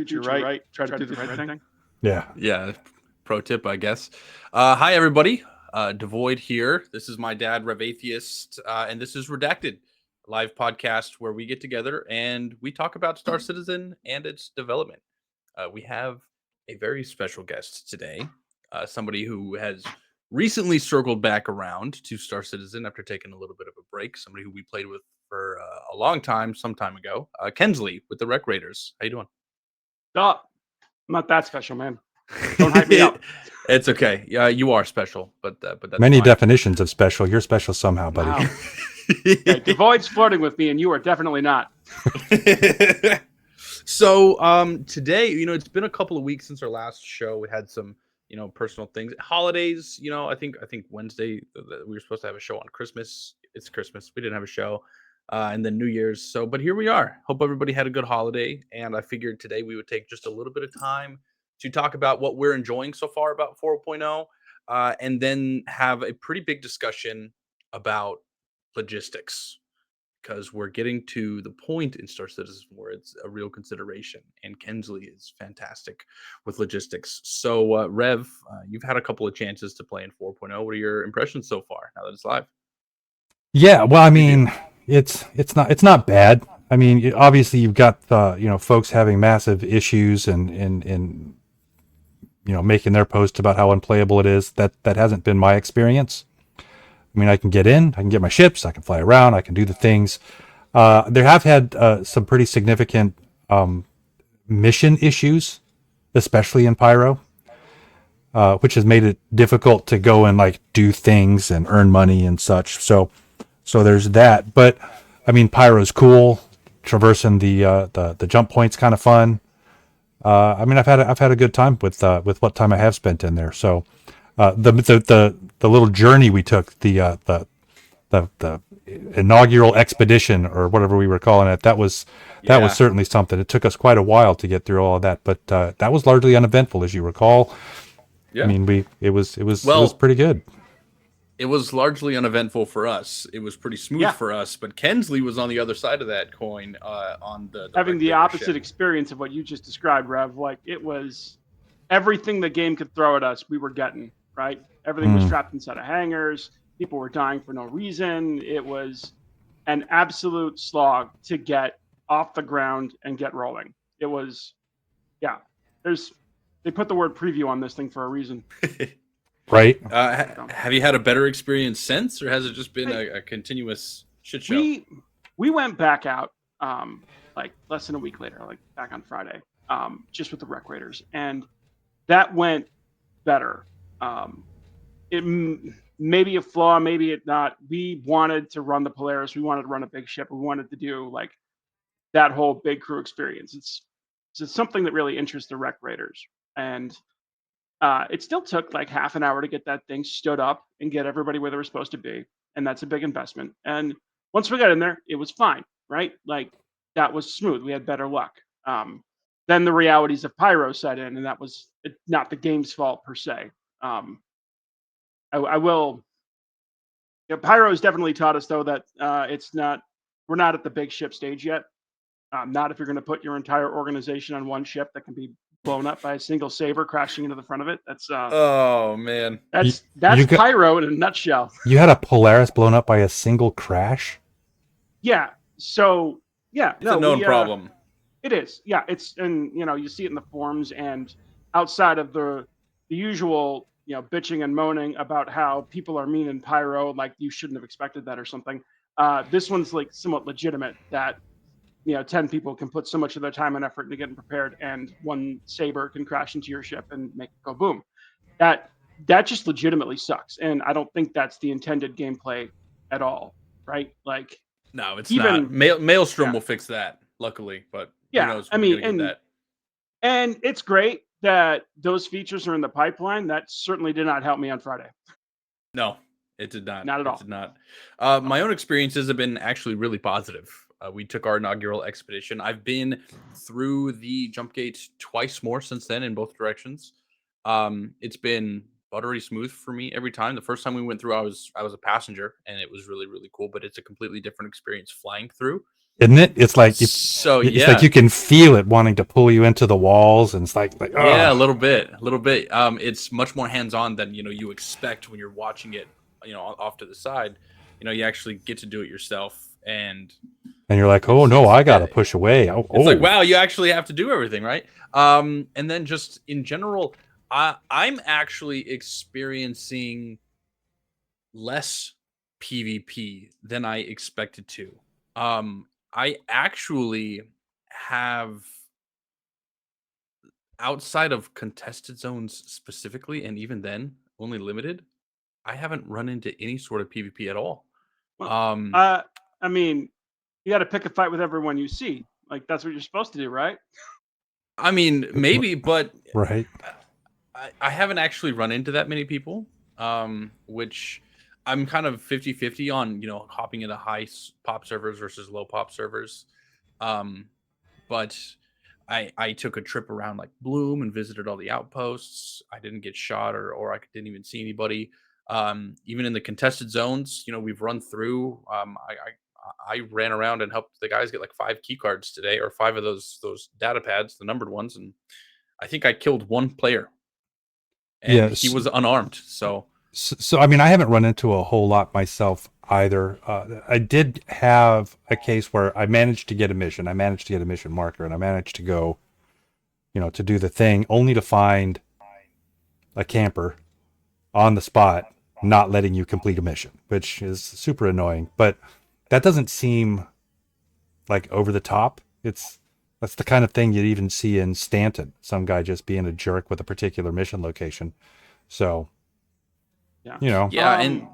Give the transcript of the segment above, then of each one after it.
future right. Try to do the right thing. Yeah. Pro tip, I guess. Hi, everybody. Devoid here. This is my dad, Rev Atheist, and this is Redacted, a live podcast where we get together and we talk about Star Citizen and its development. We have a very special guest today, somebody who has recently circled back around to Star Citizen after taking a little bit of a break, somebody who we played with for a long time, some time ago, Kensley with the Rec Raiders. How you doing? Stop. I'm not that special, man. Don't hype me up. It's okay. Yeah, you are special, but that's many fine. definitions of special. You're special somehow, buddy. Wow. Yeah, Devoid's flirting with me, and you are definitely not. So today, it's been a couple of weeks since our last show. We had some, personal things, holidays. I think Wednesday we were supposed to have a show on Christmas. It's Christmas. We didn't have a show, and then New Year's. So, but here we are. Hope everybody had a good holiday. And I figured today we would take just a little bit of time to talk about what we're enjoying so far about 4.0, and then have a pretty big discussion about logistics, because we're getting to the point in Star Citizen where it's a real consideration, and Kensley is fantastic with logistics. So, Rev, you've had a couple of chances to play in 4.0. What are your impressions so far now that it's live? Yeah, well, I mean, it's not bad. I mean, obviously you've got folks having massive issues and making their posts about how unplayable it is. That hasn't been my experience. I mean, I can get in, I can get my ships, I can fly around, I can do the things. There have had some pretty significant mission issues, especially in Pyro, which has made it difficult to go and like do things and earn money and such. So there's that. But I mean, Pyro's cool. Traversing the jump point's kind of fun. I mean, I've had a good time with what time I have spent in there. So the little journey we took, the inaugural expedition or whatever we were calling it, that was certainly something. It took us quite a while to get through all of that, but that was largely uneventful, as you recall. Yeah. I mean, it was pretty good. It was largely uneventful for us. It was pretty smooth for us, but Kensley was on the other side of that coin, on the having the opposite experience of what you just described, Rev. Like, it was everything the game could throw at us, we were getting, right? Everything was trapped inside of hangars. People were dying for no reason. It was an absolute slog to get off the ground and get rolling. It was, they put the word preview on this thing for a reason. Right. Have you had a better experience since, or has it just been a continuous shit show? We went back out like less than a week later, like back on Friday, just with the Rec Raiders, and that went better. It may be a flaw, maybe it not. We wanted to run the Polaris. We wanted to run a big ship. We wanted to do like that whole big crew experience. It's something that really interests the Rec Raiders, and it still took like half an hour to get that thing stood up and get everybody where they were supposed to be. And that's a big investment. And once we got in there, it was fine, right? Like, that was smooth. We had better luck. Then the realities of Pyro set in, and that was not the game's fault per se. I will. Pyro's definitely taught us, though, that we're not at the big ship stage yet. Not if you're going to put your entire organization on one ship that can be blown up by a single saber crashing into the front of it. That's oh man, that's Pyro in a nutshell. You had a Polaris blown up by a single crash? Yeah. So it's a known problem. It is. Yeah, and you see it in the forums, and outside of the usual bitching and moaning about how people are mean in Pyro, like you shouldn't have expected that or something. This one's like somewhat legitimate that 10 people can put so much of their time and effort into getting prepared, and one saber can crash into your ship and make it go boom. That just legitimately sucks, and I don't think that's the intended gameplay at all, right? Like, no, it's not. Maelstrom will fix that, luckily, but who knows when we're gonna get that. And it's great that those features are in the pipeline. That certainly did not help me on Friday. No, it did not. Not at all. It did not. My own experiences have been actually really positive. We took our inaugural expedition. I've been through the jump gate twice more since then in both directions. It's been buttery smooth for me every time. The first time we went through, I was a passenger, and it was really, really cool, but it's a completely different experience flying through. isn't it? It's like So it's like you can feel it wanting to pull you into the walls, and it's like yeah, a oh. little bit. It's much more hands-on than you expect when you're watching it, off to the side. You actually get to do it yourself, and And you're like, oh it's no, it's I gotta yeah, push away. Oh, it's like, oh. wow, you actually have to do everything, right? And then just in general, I'm actually experiencing less PvP than I expected to. I actually have, outside of contested zones specifically, and even then only limited, I haven't run into any sort of PvP at all. Well, Um, I mean, you got to pick a fight with everyone you see. Like that's what you're supposed to do, right? I mean, maybe, but Right. I haven't actually run into that many people, which I'm kind of 50-50 on, hopping into pop servers versus low pop servers. Um, but I took a trip around like Bloom and visited all the outposts. I didn't get shot, or I didn't even see anybody. Even in the contested zones, we've run through. I ran around and helped the guys get like 5 key cards today, or 5 of those data pads, the numbered ones, and I think I killed one player, and he Yes. was unarmed. So So, I mean, I haven't run into a whole lot myself either. I did have a case where I managed to get a mission. I managed to get a mission marker, and I managed to go, to do the thing, only to find a camper on the spot, not letting you complete a mission, which is super annoying. But that doesn't seem like over the top. That's the kind of thing you'd even see in Stanton. Some guy just being a jerk with a particular mission location. So, Yeah. yeah, and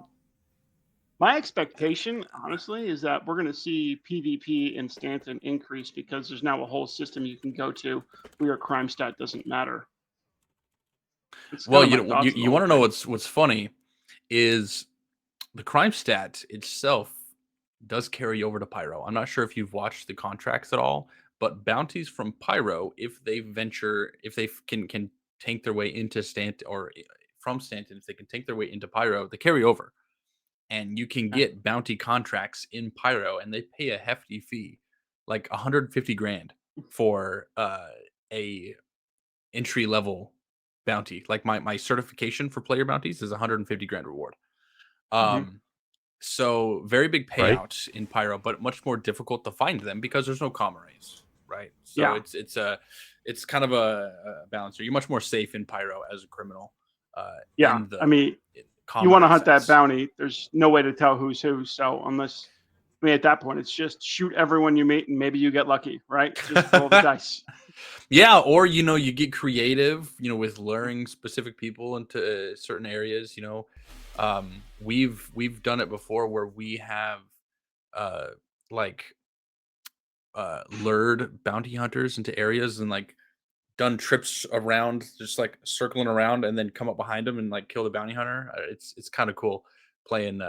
My expectation, honestly, is that we're going to see PvP in Stanton increase because there's now a whole system you can go to where your crime stat doesn't matter. It's kind well, of my thoughts on the you whole want to know thing. what's funny is the crime stat itself does carry over to Pyro. I'm not sure if you've watched the contracts at all, but bounties from Pyro, if they venture, if they can tank their way into Stanton, or from Stanton, if they can tank their way into Pyro, they carry over, and you can Yeah. get bounty contracts in Pyro, and they pay a hefty fee, like 150 grand for a entry level bounty. Like my certification for player bounties is 150 grand reward. Hmm. Um, so very big right. payout in Pyro, but much more difficult to find them because there's no comm arrays, right? So Yeah. it's kind of a balancer. You're much more safe in Pyro as a criminal, Yeah. in I the mean, you comm want to array hunt that sense. bounty. There's no way to tell who's who. So at that point, it's just shoot everyone you meet and maybe you get lucky, right? Just roll the dice. Yeah, or you get creative, with luring specific people into certain areas. We've done it before where we have uh like lured bounty hunters into areas, and like done trips around, just like circling around, and then come up behind them and like kill the bounty hunter. It's kind of cool playing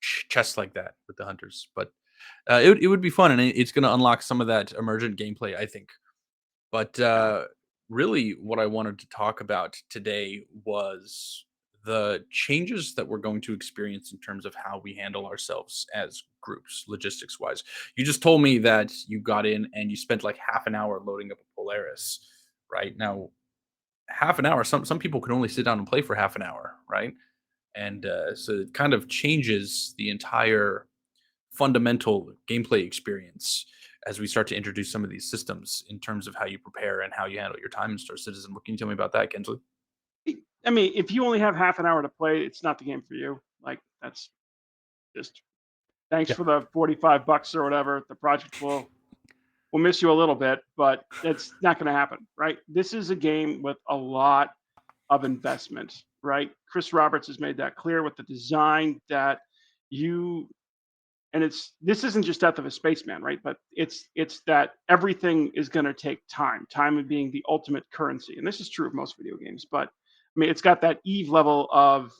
chess like that with the hunters, but it would be fun, and it's going to unlock some of that emergent gameplay, I think. But Yeah. really, what I wanted to talk about today was the changes that we're going to experience in terms of how we handle ourselves as groups, logistics wise. You just told me that you got in and you spent like half an hour loading up a Polaris, right? Now, half an hour, some people can only sit down and play for half an hour, right? And so it kind of changes the entire fundamental gameplay experience as we start to introduce some of these systems in terms of how you prepare and how you handle your time in Star Citizen. What can you tell me about that, Kensley? I mean, if you only have half an hour to play, it's not the game for you. Like that's just thanks Yeah. for the $45 or whatever. The project will miss you a little bit, but it's not going to happen, right? This is a game with a lot of investment, right? Chris Roberts has made that clear with the design that you and this isn't just Death of a Spaceman, right? But it's that everything is going to take time. Time being the ultimate currency, and this is true of most video games. But I mean, it's got that Eve level of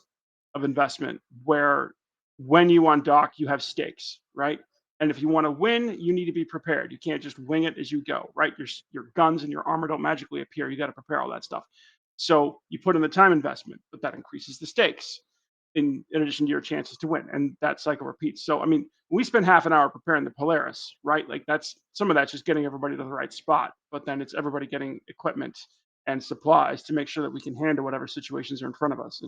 investment where when you undock, you have stakes, right? And if you want to win, you need to be prepared. You can't just wing it as you go, right? Your guns and your armor don't magically appear. You got to prepare all that stuff. So you put in the time investment, but that increases the stakes. in addition to your chances to win, and that cycle repeats. So I mean, we spend half an hour preparing the Polaris, right? Like that's some of that's just getting everybody to the right spot, but then it's everybody getting equipment and supplies to make sure that we can handle whatever situations are in front of us,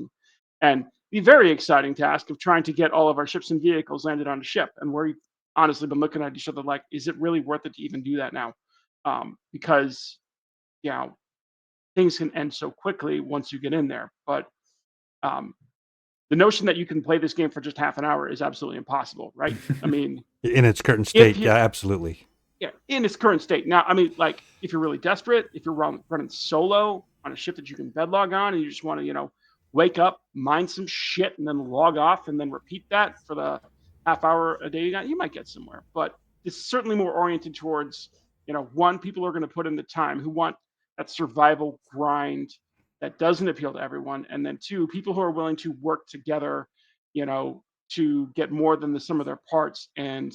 and the very exciting task of trying to get all of our ships and vehicles landed on a ship. And we've honestly been looking at each other like, is it really worth it to even do that now? Because you know things can end so quickly once you get in there. But um, the notion that you can play this game for just half an hour is absolutely impossible, right? I mean, In its current if state, you, yeah, absolutely. yeah, in its current state. Now, I mean, like if you're really desperate, if you're running solo on a ship that you can bed log on, and you just want to, wake up, mine some shit, and then log off, and then repeat that for the half hour a day you might get somewhere. But it's certainly more oriented towards, one, people are going to put in the time who want that survival grind that doesn't appeal to everyone, and then two, people who are willing to work together, to get more than the sum of their parts and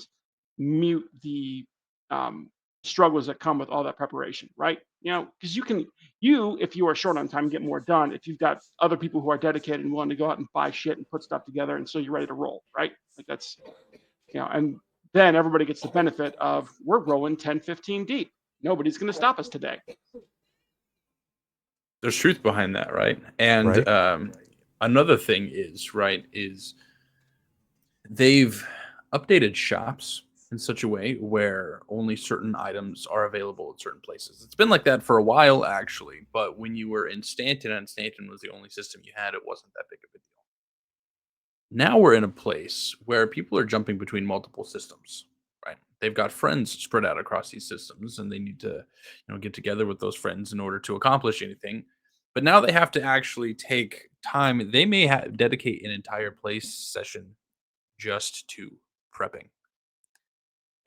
mute the um, struggles that come with all that preparation, right? Because if you are short on time, get more done if you've got other people who are dedicated and willing to go out and buy shit and put stuff together, and so you're ready to roll, right? Like that's, and then everybody gets the benefit of we're rolling 10, 15 deep. Nobody's going to stop us today. There's truth behind that, right? And Right. Another thing is they've updated shops in such a way where only certain items are available at certain places. It's been like that for a while, actually, but when you were in Stanton and Stanton was the only system you had, it wasn't that big of a deal. Now we're in a place where people are jumping between multiple systems, right? They've got friends spread out across these systems, and they need to, get together with those friends in order to accomplish anything. But now they have to actually take time. They may dedicate an entire place session just to prepping.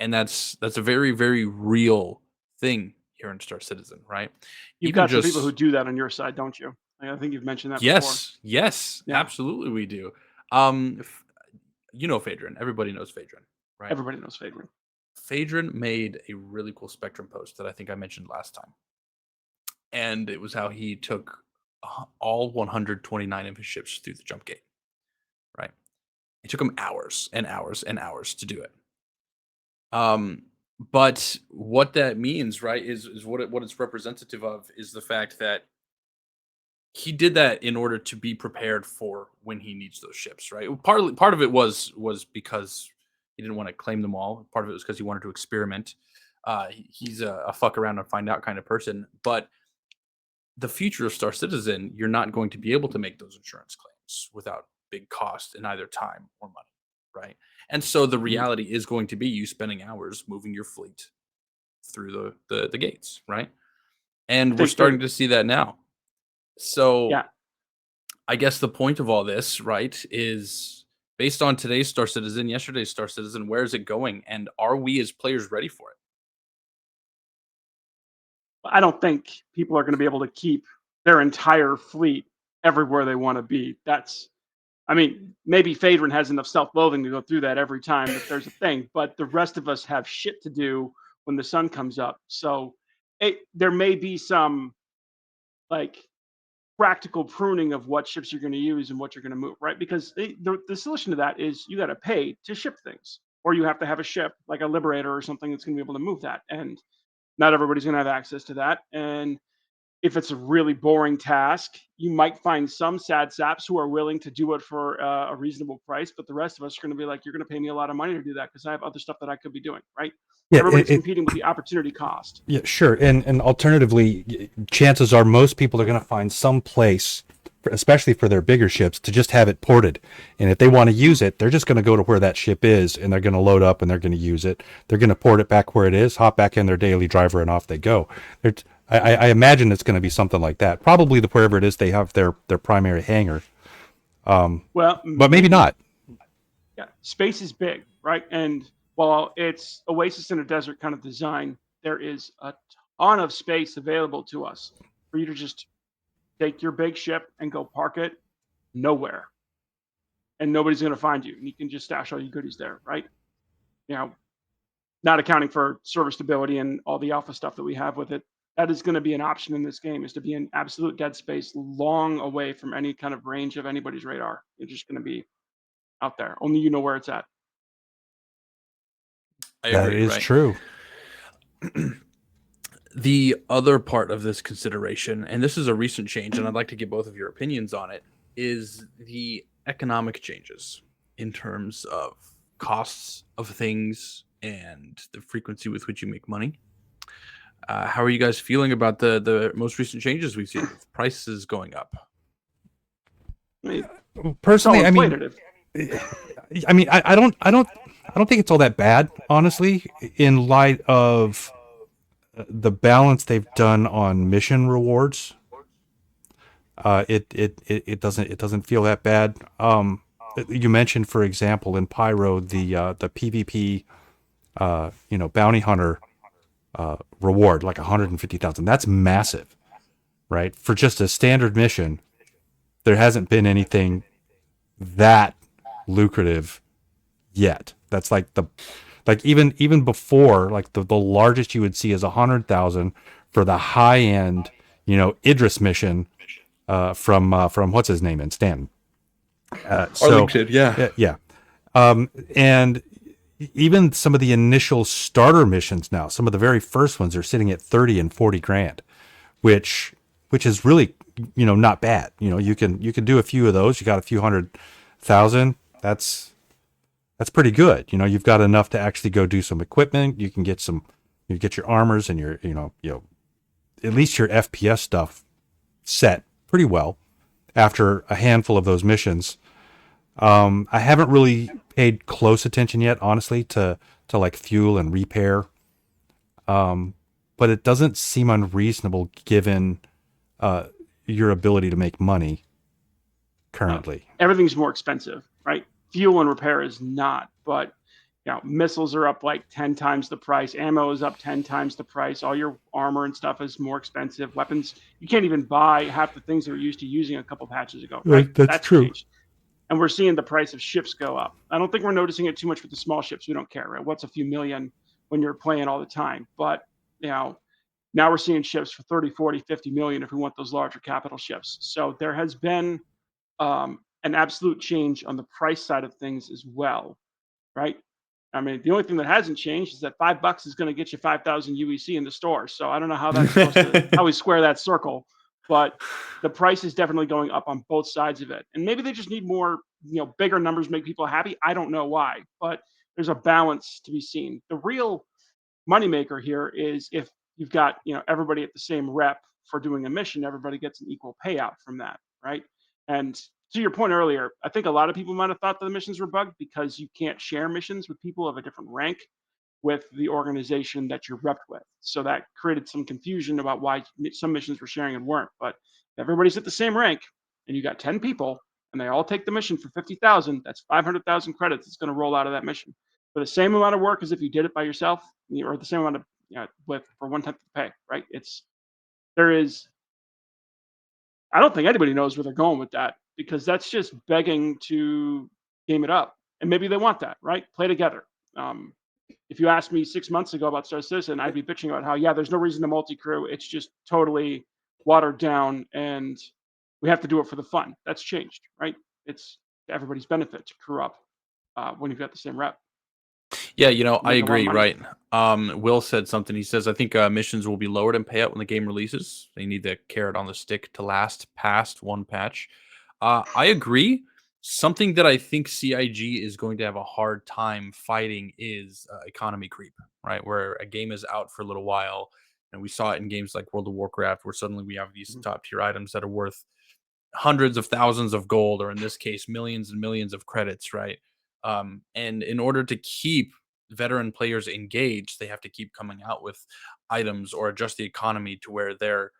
And that's a very, very real thing here in Star Citizen, right? You've Even got some people who just do that on your side, don't you? I think you've mentioned that before. yes, Yeah, absolutely we do. Phaedron. Everybody knows Phaedron, right? everybody knows Favorite. Phaedron made a really cool Spectrum post that I think I mentioned last time. And it was how he took all 129 of his ships through the jump gate, right? It took him hours and hours and hours to do it. But what that means, right, is what it's representative of is the fact that he did that in order to be prepared for when he needs those ships, right? Part of it was because he didn't want to claim them all. Part of it was because he wanted to experiment. He's a fuck around and find out kind of person. But the future of Star Citizen, you're not going to be able to make those insurance claims without big cost in either time or money, right? And so the reality is going to be you spending hours moving your fleet through the gates, right? And we're starting to see that now. So Yeah, I guess the point of all this, right, is based on today's Star Citizen, yesterday's Star Citizen, where is it going? And are we as players ready for it? I don't think people are going to be able to keep their entire fleet everywhere they want to be. I mean, maybe Phaedron has enough self-loathing to go through that every time that there's a thing, but the rest of us have shit to do when the sun comes up. So there may be some like practical pruning of what ships you're going to use and what you're going to move, right? Because the solution to that is you got to pay to ship things, or you have to have a ship like a Liberator or something that's going to be able to move that. And not everybody's going to have access to that. And if it's a really boring task, you might find some sad saps who are willing to do it for a reasonable price, but the rest of us are going to be like, you're going to pay me a lot of money to do that because I have other stuff that I could be doing, right? Yeah, Everybody's competing with the opportunity cost. yeah, sure. And alternatively, chances are most people are going to find some place, especially for their bigger ships, to just have it ported. And if they want to use it, they're just going to go to where that ship is, and they're going to load up and they're going to use it. They're going to port it back where it is, hop back in their daily driver, and off they go. I imagine it's going to be something like that. Probably wherever it is they have their primary hangar. Well, But maybe not. yeah, space is big, right? And while it's oasis in a desert kind of design, there is a ton of space available to us for you to just take your big ship and go park it nowhere. And nobody's going to find you. And you can just stash all your goodies there, right? You know, not accounting for serviceability and all the alpha stuff that we have with it. that is going to be an option in this game, is to be in absolute dead space, long away from any kind of range of anybody's radar. You're just going to be out there. Only you know where it's at. I That agree, is right? true. The other part of this consideration, and this is a recent change, and I'd like to get both of your opinions on it, is the economic changes in terms of costs of things and the frequency with which you make money. How are you guys feeling about the most recent changes we've seen with prices going up? I mean, it's all Personally, inflated. I don't think it's all that bad, honestly, in light of the balance they've done on mission rewards. It doesn't feel that bad. You mentioned, for example, in Pyro, the PvP bounty hunter reward, like 150,000. That's massive, right? For just a standard mission, there hasn't been anything that lucrative yet. That's like even before, like the largest you would see is 100,000 for the high end, Idris mission from what's his name in Stanton. Arlington, yeah. Yeah. And even some of the initial starter missions now, some of the very first ones are sitting at 30 and 40 grand, which is really, not bad. You can do a few of those. You got a few 100,000. That's pretty good. You've got enough to actually go do some equipment. You can get your armors and your, at least your FPS stuff set pretty well after a handful of those missions. I haven't really paid close attention yet, honestly, to like fuel and repair. But it doesn't seem unreasonable given your ability to make money currently. Everything's more expensive, right? Fuel and repair is not, but missiles are up like 10 times the price. Ammo is up 10 times the price. All your armor and stuff is more expensive. Weapons, you can't even buy half the things that we're used to using a couple patches ago. Right? That's true. Changed. And we're seeing the price of ships go up. I don't think we're noticing it too much with the small ships. We don't care, right? What's a few million when you're playing all the time? But, now we're seeing ships for 30, 40, 50 million if we want those larger capital ships. So there has been an absolute change on the price side of things as well, right? I mean, the only thing that hasn't changed is that $5 is going to get you 5,000 UEC in the store. So I don't know how that's supposed to, how we square that circle, but the price is definitely going up on both sides of it. And maybe they just need more, bigger numbers make people happy. I don't know why, but there's a balance to be seen. The real moneymaker here is if you've got, everybody at the same rep for doing a mission, everybody gets an equal payout from that, right? And to your point earlier, I think a lot of people might have thought that the missions were bugged because you can't share missions with people of a different rank with the organization that you're repped with. So that created some confusion about why some missions were sharing and weren't. But if everybody's at the same rank and you got 10 people and they all take the mission for 50,000, that's 500,000 credits that's going to roll out of that mission for the same amount of work as if you did it by yourself, or the same amount of for 1/10 of the pay, right? I don't think anybody knows where they're going with that because that's just begging to game it up. And maybe they want that, right? Play together. If you asked me 6 months ago about Star Citizen, I'd be bitching about how, there's no reason to multi-crew. It's just totally watered down and we have to do it for the fun. That's changed, right? It's to everybody's benefit to crew up when you've got the same rep. Yeah, I Make a lot of agree, money. right? Will said something. He says, I think missions will be lowered in payout when the game releases. They need the carrot on the stick to last past one patch. I agree. Something that I think CIG is going to have a hard time fighting is economy creep, right? Where a game is out for a little while, and we saw it in games like World of Warcraft, where suddenly we have these top tier items that are worth hundreds of thousands of gold, or in this case, millions and millions of credits, right? And in order to keep veteran players engaged, they have to keep coming out with items or adjust the economy to where their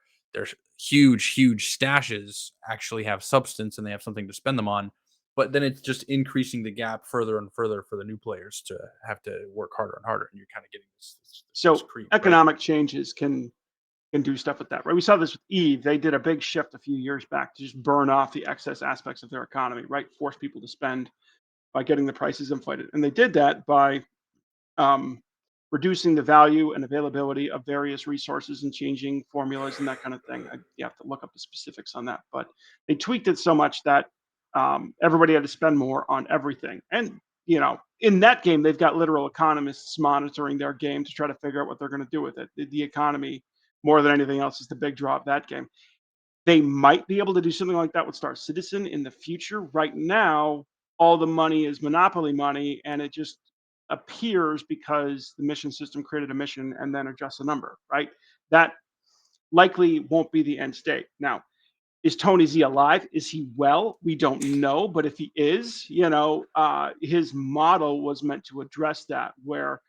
huge stashes actually have substance and they have something to spend them on. But then it's just increasing the gap further and further for the new players to have to work harder and harder, and you're kind of getting this So creep. Right? economic changes can do stuff with that, right? We saw this with Eve. They did a big shift a few years back to just burn off the excess aspects of their economy, right? Force people to spend by getting the prices inflated. And they did that by reducing the value and availability of various resources and changing formulas and that kind of thing. You have to look up the specifics on that, but they tweaked it so much that everybody had to spend more on everything. And in that game, they've got literal economists monitoring their game to try to figure out what they're going to do with it. The economy, more than anything else, is the big draw of that game. They might be able to do something like that with Star Citizen in the future. Right now, all the money is Monopoly money, and it just appears because the mission system created a mission and then adjusts a number, right? That likely won't be the end state. Now, is Tony Z alive? Is he well? We don't know, but if he is, his model was meant to address that, where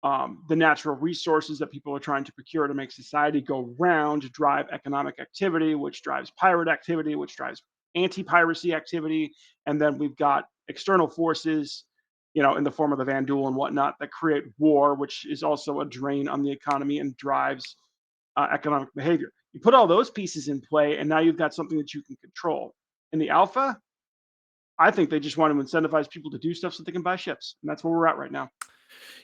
the natural resources that people are trying to procure to make society go round drive economic activity, which drives pirate activity, which drives anti-piracy activity, and then we've got external forces, in the form of the Vandal and whatnot, that create war, which is also a drain on the economy and drives economic behavior. You put all those pieces in play, and now you've got something that you can control. In the alpha, I think they just want to incentivize people to do stuff so they can buy ships, and that's where we're at right now.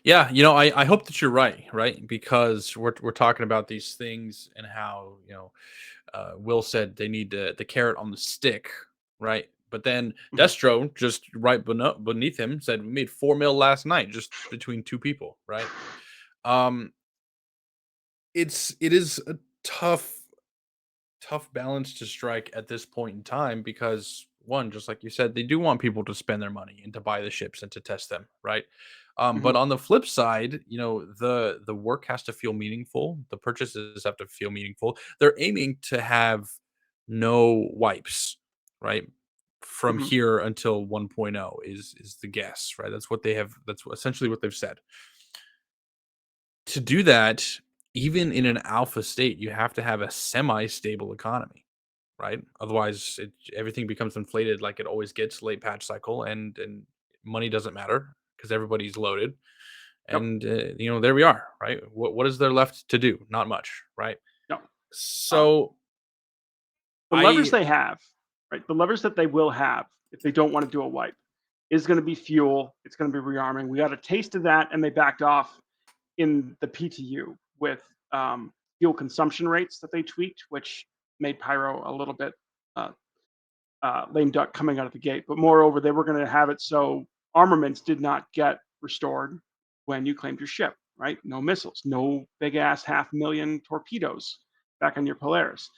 Yeah, I hope that you're right, because we're talking about these things and how Will said they need the carrot on the stick, right? But then Destro, just right beneath him, said we made 4 mil last night just between two people, right? It is a tough balance to strike at this point in time, because one, just like you said, they do want people to spend their money and to buy the ships and to test them, right? But on the flip side, the work has to feel meaningful. The purchases have to feel meaningful. They're aiming to have no wipes, right? From here until 1.0 is the guess, right? That's what they have. That's essentially what they've said. To do that, even in an alpha state, you have to have a semi-stable economy, right? Otherwise, everything becomes inflated like it always gets late patch cycle, and money doesn't matter because everybody's loaded. And there we are, right? What is there left to do? Not much, right? No. So the levers they have, right? The levers that they will have if they don't want to do a wipe is going to be fuel. It's going to be rearming. We got a taste of that, and they backed off in the PTU with fuel consumption rates that they tweaked, which made Pyro a little bit lame duck coming out of the gate. But moreover, they were going to have it so armaments did not get restored when you claimed your ship, right? No missiles, no big ass 500,000 torpedoes back on your Polaris.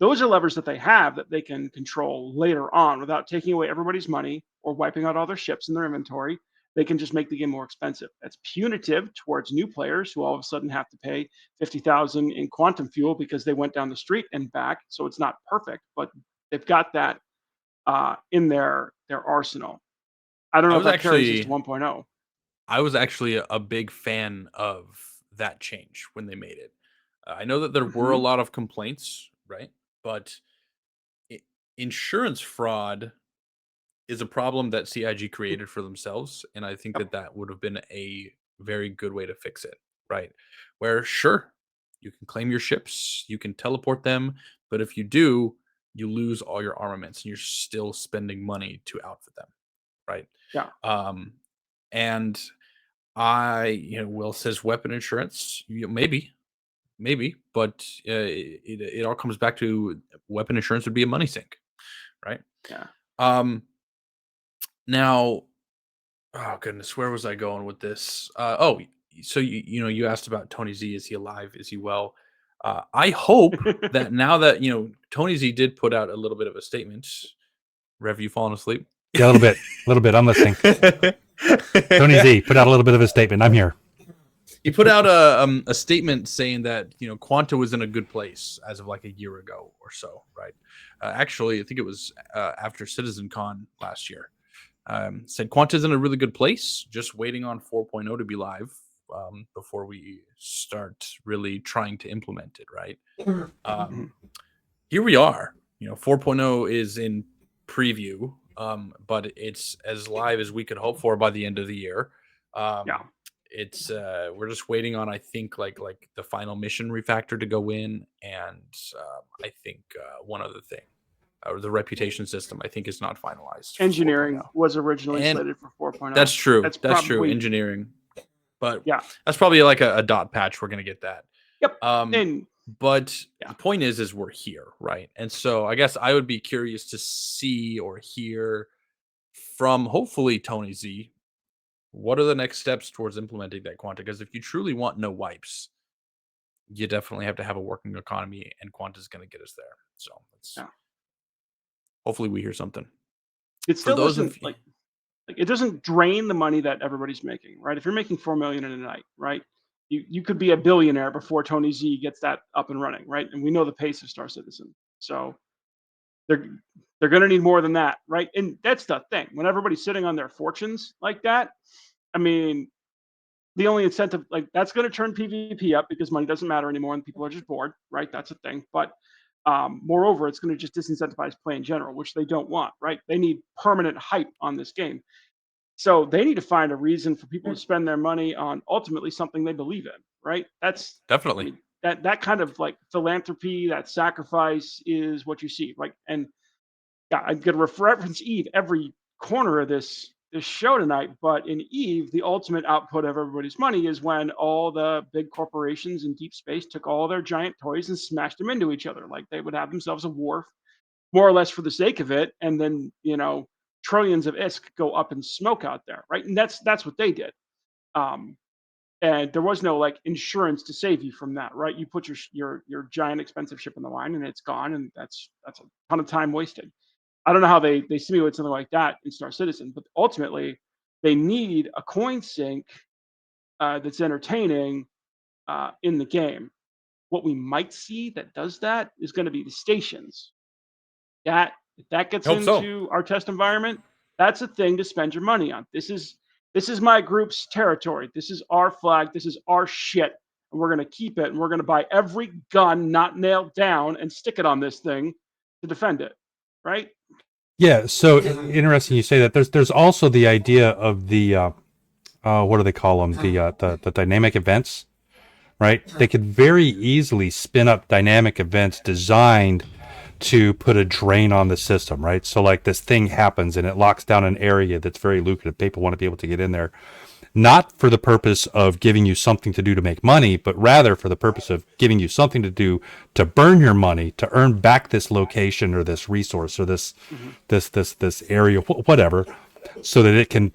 Those are levers that they have that they can control later on without taking away everybody's money or wiping out all their ships in their inventory. They can just make the game more expensive. That's punitive towards new players who all of a sudden have to pay 50,000 in quantum fuel because they went down the street and back. So it's not perfect, but they've got that in their arsenal. I don't know if that carries us to 1.0. I was actually a big fan of that change when they made it. I know that there were a lot of complaints, right? But insurance fraud is a problem that CIG created for themselves, and I think that would have been a very good way to fix it, right? Where sure, you can claim your ships, you can teleport them, but if you do, you lose all your armaments and you're still spending money to outfit them, right? Yeah. And Will says weapon insurance, maybe, but it all comes back to weapon insurance would be a money sink, right? Yeah. Now, oh goodness, where was I going with this? So you asked about Tony Z. Is he alive? Is he well? I hope that now that Tony Z did put out a little bit of a statement. Rev, you fallen asleep? Yeah, a little bit. I'm listening. Tony Z put out a little bit of a statement. I'm here. He put out a statement saying that Quanta was in a good place as of like a year ago or so, right? Actually, I think it was after CitizenCon last year. Said Quanta's in a really good place, just waiting on 4.0 to be live before we start really trying to implement it, right? Here we are. 4.0 is in preview, but it's as live as we could hope for by the end of the year. It's we're just waiting on, I think, like the final mission refactor to go in, and I think one other thing. Or the reputation system, I think, is not finalized. Engineering was originally slated for 4.0. That's true. That's true. Engineering. but Yeah. that's probably like a dot patch. We're gonna get that. Yep. Um, but yeah. the point is we're here, right? And so I guess I would be curious to see or hear from hopefully Tony Z. What are the next steps towards implementing that Quanta? Because if you truly want no wipes, you definitely have to have a working economy, and Quanta is going to get us there. So Yeah. hopefully we hear something. It For still those of doesn't like it doesn't drain the money that everybody's making, right? If you're making 4 million in a night, right? You could be a billionaire before Tony Z gets that up and running, right? And we know the pace of Star Citizen. So they're they're going to need more than that, right? And that's the thing. When everybody's sitting on their fortunes like that, I mean, the only incentive, like, that's going to turn PvP up because money doesn't matter anymore and people are just bored, right? That's a thing. But moreover, it's going to just disincentivize play in general, which they don't want, right? They need permanent hype on this game. So they need to find a reason for people to spend their money on ultimately something they believe in, right? That's I definitely mean, that kind of like philanthropy, that sacrifice is what you see, right? And yeah, I'm gonna reference Eve every corner of this show tonight, but in Eve, the ultimate output of everybody's money is when all the big corporations in deep space took all their giant toys and smashed them into each other. Like they would have themselves a war, more or less for the sake of it, and then trillions of ISK go up in smoke out there, right? And that's what they did. Um, and there was no like insurance to save you from that, right? You put your giant expensive ship in the line and it's gone, and that's a ton of time wasted. I don't know how they simulate something like that in Star Citizen, but ultimately they need a coin sink that's entertaining in the game. What we might see that does that is going to be the stations. That if that gets hope so. into our test environment, that's a thing to spend your money on. This is my group's territory. This is our flag. This is our shit, and we're going to keep it. And we're going to buy every gun not nailed down and stick it on this thing to defend it, right? Yeah, so interesting you say that. There's also the idea of the what do they call them? The dynamic events, right? They could very easily spin up dynamic events designed to put a drain on the system, right? So like this thing happens and it locks down an area that's very lucrative. People want to be able to get in there, not for the purpose of giving you something to do to make money, but rather for the purpose of giving you something to do to burn your money to earn back this location or this resource or this this area, whatever, so that it can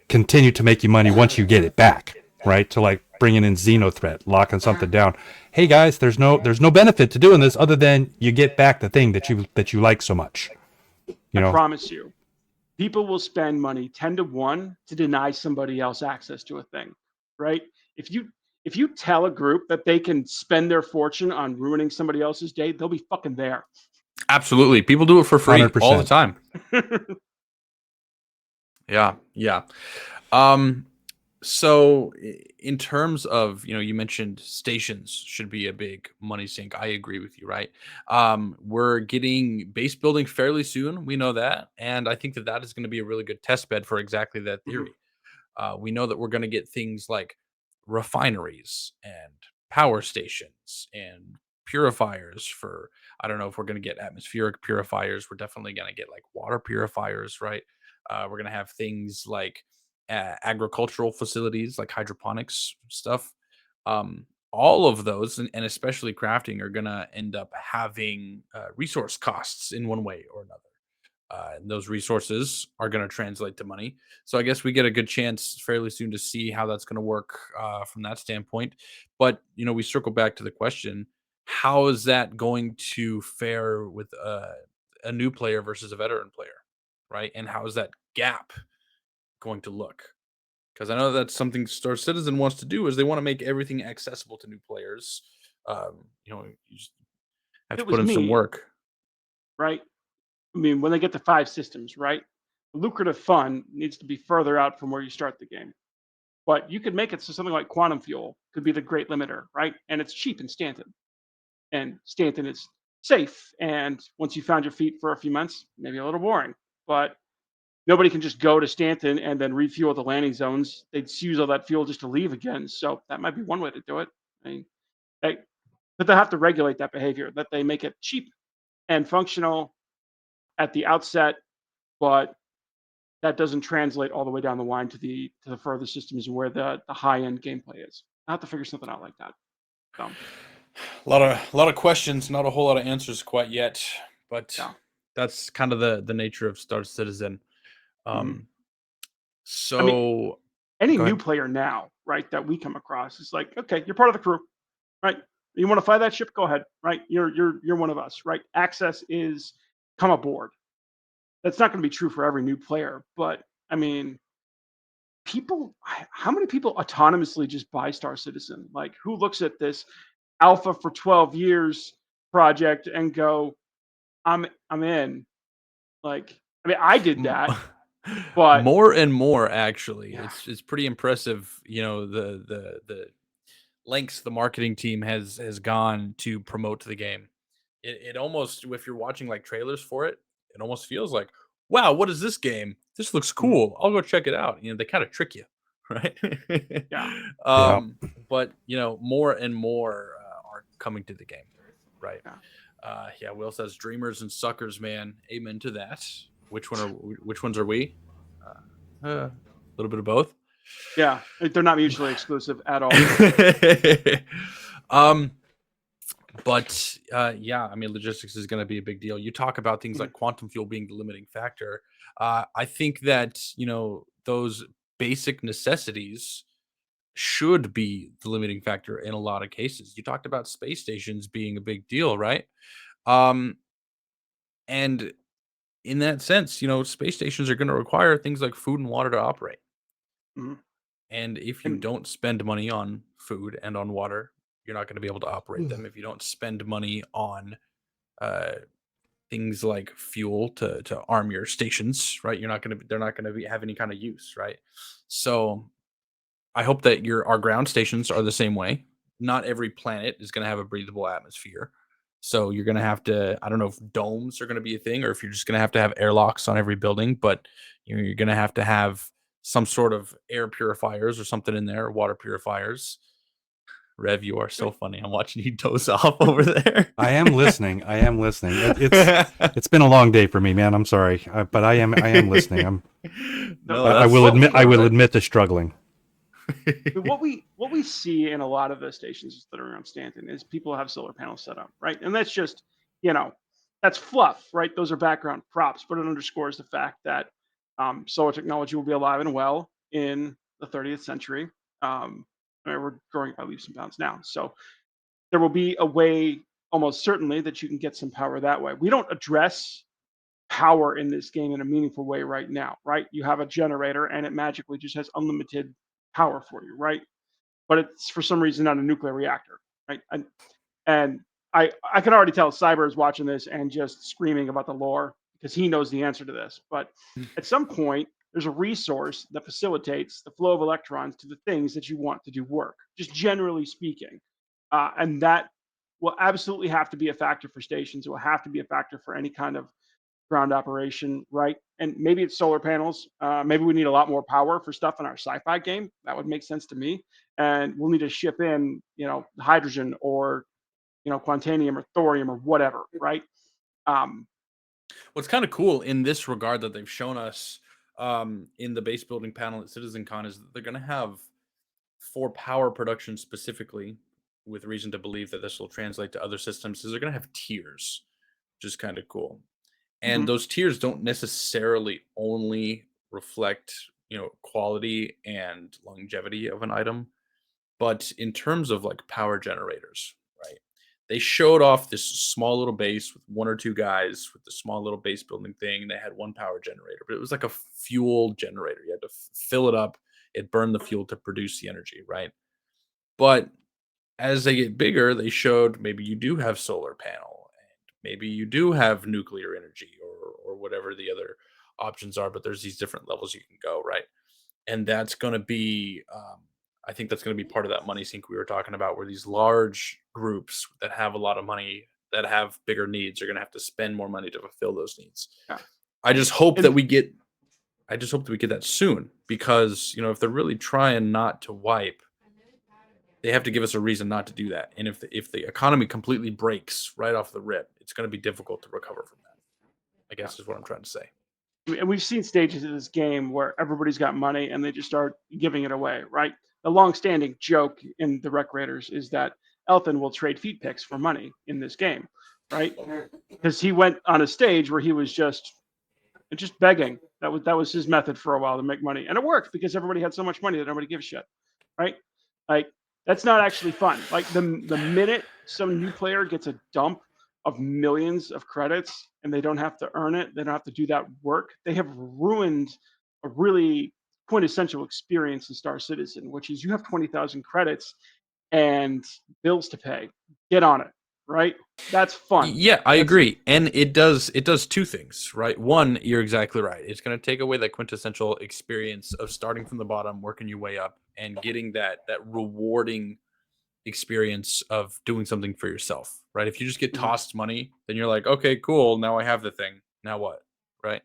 continue to make you money once you get it back, right? To like bringing in Xenothreat, locking something down. Hey guys, there's no benefit to doing this other than you get back the thing that you like so much. I promise you, people will spend money 10-1 to deny somebody else access to a thing, right? If you tell a group that they can spend their fortune on ruining somebody else's day, they'll be fucking there. Absolutely, people do it for free 100%. all the time. Yeah. So in terms of, you mentioned stations should be a big money sink. I agree with you, right? We're getting base building fairly soon. We know that. And I think that is going to be a really good test bed for exactly that theory. We know that we're going to get things like refineries and power stations and purifiers for, I don't know if we're going to get atmospheric purifiers. We're definitely going to get like water purifiers, right? We're going to have things like agricultural facilities like hydroponics stuff. All of those, and especially crafting, are going to end up having resource costs in one way or another. And those resources are going to translate to money. So I guess we get a good chance fairly soon to see how that's going to work from that standpoint. But, we circle back to the question, how is that going to fare with a new player versus a veteran player, right? And how is that gap going to look? Because I know that's something Star Citizen wants to do, is they want to make everything accessible to new players. You just have to put in some work. Right? I mean, when they get to 5 systems, right? Lucrative fun needs to be further out from where you start the game. But you could make it so something like quantum fuel could be the great limiter, right? And it's cheap in Stanton. And Stanton is safe. And once you found your feet for a few months, maybe a little boring. But nobody can just go to Stanton and then refuel at the landing zones. They'd use all that fuel just to leave again. So that might be one way to do it. I mean, but they have to regulate that behavior, that they make it cheap and functional at the outset, but that doesn't translate all the way down the line to the further systems where the high end gameplay is. I have to figure something out like that. So A lot of questions, not a whole lot of answers quite yet, but yeah. that's kind of the nature of Star Citizen. Mhm. Um, I mean, so any go new ahead. player now, right, that we come across is like, okay, you're part of the crew, right? You want to fly that ship? Go ahead, right? You're one of us, right? Access is come aboard. That's not going to be true for every new player, but I mean, people, how many people autonomously just buy Star Citizen? Like, who looks at this alpha for 12 years project and go, I'm in. Like, I mean, I did M- that, but More and more, actually, yeah. it's pretty impressive. You know, the lengths the marketing team has gone to promote the game. It almost, if you're watching like trailers for it, it almost feels like, wow, what is this game? This looks Mhm. cool. I'll go check it out. You know, they kind of trick you, right? Yeah. Yeah. But you know, more and more are coming to the game, right? Yeah. Yeah. Will says dreamers and suckers, man. Amen to that. Which ones are we? A little bit of both. Yeah. They're not mutually exclusive at all. um, but yeah, I mean, logistics is going to be a big deal. You talk about things Mhm. like quantum fuel being the limiting factor. I think that, you know, those basic necessities should be the limiting factor in a lot of cases. You talked about space stations being a big deal, right? Um, and in that sense, you know, space stations are going to require things like food and water to operate. Mhm. And if you And don't spend money on food and on water, you're not going to be able to operate them. If you don't spend money on uh, things like fuel to arm your stations, right? You're not going to they're not going to be have any kind of use, right? So I hope that our ground stations are the same way. Not every planet is going to have a breathable atmosphere. So you're going to have to, I don't know if domes are going to be a thing or if you're just going to have airlocks on every building, but you're going to have some sort of air purifiers or something in there, water purifiers. Rev, you are I so mean, funny. I'm watching you doze off over there. I am listening. I am listening. It's been a long day for me, man. I'm sorry, but I am listening. so No, that's I what will perfect. admit to struggling. what we see in a lot of the stations that are around Stanton is people have solar panels set up, right? And that's just, you know, that's fluff, right? Those are background props, but it underscores the fact that solar technology will be alive and well in the 30th century. I mean, we're growing by leaps and bounds now, so there will be a way, almost certainly, that you can get some power that way. We don't address power in this game in a meaningful way right now, right? You have a generator and it magically just has unlimited power for you, right? But it's for some reason not a nuclear reactor, right? And I can already tell Cyber is watching this and just screaming about the lore because he knows the answer to this. But at some point, there's a resource that facilitates the flow of electrons to the things that you want to do work, just generally speaking. And that will absolutely have to be a factor for stations. It will have to be a factor for any kind of ground operation, right? And maybe it's solar panels. Maybe we need a lot more power for stuff in our sci-fi game. That would make sense to me. And we'll need to ship in, hydrogen or quantanium or thorium or whatever, right? Um, What's kind of cool in this regard that they've shown us in the base building panel at CitizenCon is that they're going to have for power production specifically, with reason to believe that this will translate to other systems, is they're going to have tiers, which is kind of cool. And mhm. those tiers don't necessarily only reflect, you know, quality and longevity of an item, but in terms of like power generators, right? They showed off this small little base with one or two guys with the small little base building thing. They had one power generator, but it was like a fuel generator. You had to fill it up, it burned the fuel to produce the energy, right? But as they get bigger, they showed maybe you do have solar panel and maybe you do have nuclear energy or whatever the other options are, but there's these different levels you can go, right? And that's going to be I think that's going to be part of that money sink we were talking about, where these large groups that have a lot of money that have bigger needs are going to have to spend more money to fulfill those needs. Yeah. I just hope that And we get I just hope that we get that soon, because you know, if they're really trying not to wipe, they have to give us a reason not to do that. And if the economy completely breaks right off the rip, it's going to be difficult to recover from that, I yeah, guess is what I'm trying to say. and we've seen stages of this game where everybody's got money and they just start giving it away, right? The long-standing joke in the Rec Raiders is that Elton will trade feet picks for money in this game, right? Because he went on a stage where he was just begging. That was his method for a while to make money, and it worked because everybody had so much money that nobody gives a shit, right? Like that's not actually fun. Like the minute some new player gets a dump of millions of credits and they don't have to earn it, they don't have to do that work, they have ruined a really quintessential experience in Star Citizen, which is you have 20,000 credits and bills to pay. Get on it, right? That's fun. Yeah, I agree. And it does two things, right? One, you're exactly right. It's going to take away that quintessential experience of starting from the bottom, working your way up, and getting that rewarding experience of doing something for yourself, right? If you just get tossed money, then you're like, okay, cool, now I have the thing. Now what? Right?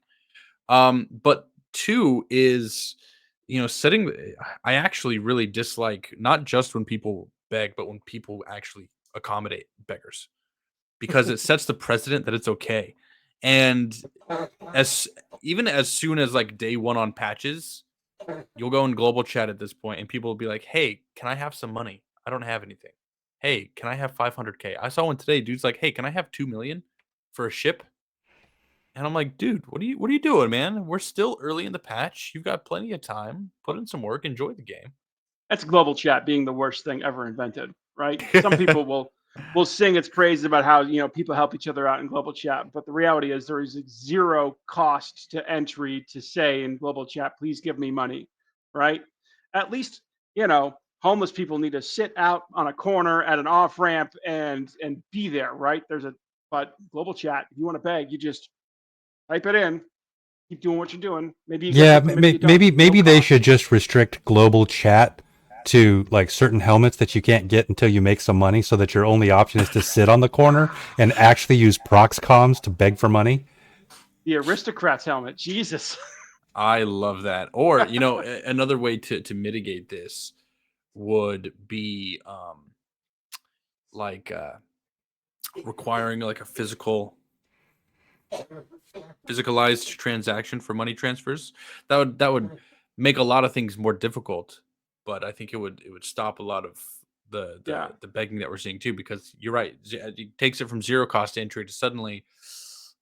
But two is, setting I actually really dislike not just when people beg, but when people actually accommodate beggars, because it sets the precedent that it's okay. And as even as soon as like day one on patches, you'll go in global chat at this point and people will be like, hey, can I have some money? I don't have anything. Hey, can I have 500K? I saw one today. Dude's like, hey, can I have 2 million for a ship? And I'm like, dude, what are you doing, man? We're still early in the patch. You've got plenty of time. Put in some work. Enjoy the game. That's global chat being the worst thing ever invented, right? Some people will sing its praise about how people help each other out in global chat, but the reality is there is zero cost to entry to say in global chat, please give me money, right? At least homeless people need to sit out on a corner at an off ramp and be there, right? But global chat, if you want to beg, you just type it in, keep doing what you're doing. Maybe you get Yeah, something, maybe you don't. maybe No they cost. should just restrict global chat to like certain helmets that you can't get until you make some money, so that your only option is to sit on the corner and actually use prox comms to beg for money. The aristocrat's helmet, Jesus. I love that. Or, another way to mitigate this would be like requiring like a physicalized transaction for money transfers. That would make a lot of things more difficult, but I think it would stop a lot of Yeah. the begging that we're seeing too, because you're right. It takes it from zero cost entry to suddenly,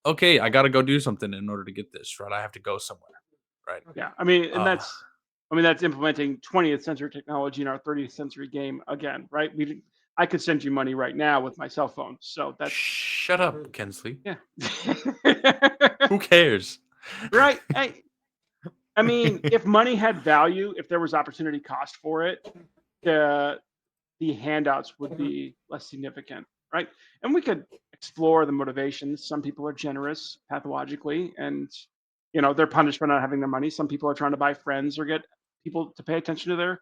okay, I got to go do something in order to get this, right? I have to go somewhere, right? Yeah, I mean, and Uh, that's implementing 20th century technology in our 30th century game again, right? I could send you money right now with my cell phone, so that's Shut up, Kensley. yeah. Who cares? Right? I mean, if money had value, if there was opportunity cost for it, the handouts would be less significant, right? And we could explore the motivations. Some people are generous pathologically, and they're punished for not having their money. Some people are trying to buy friends or get people to pay attention to their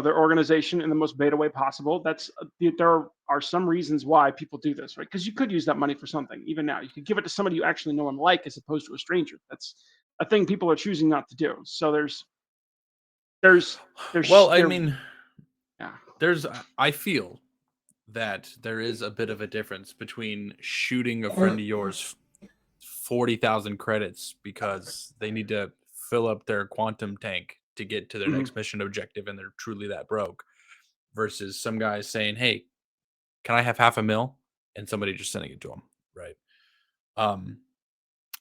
their organization in the most beta way possible. There are some reasons why people do this, right? Because you could use that money for something. Even now, you could give it to somebody you actually know and like, as opposed to a stranger. That's a thing people are choosing not to do. So there's Well, I there, mean, yeah. I feel that there is a bit of a difference between shooting a friend of yours 40,000 credits because they need to fill up their quantum tank to get to their Mhm. next mission objective and they're truly that broke, versus some guys saying, hey, can I have half a mil, and somebody just sending it to them, right? um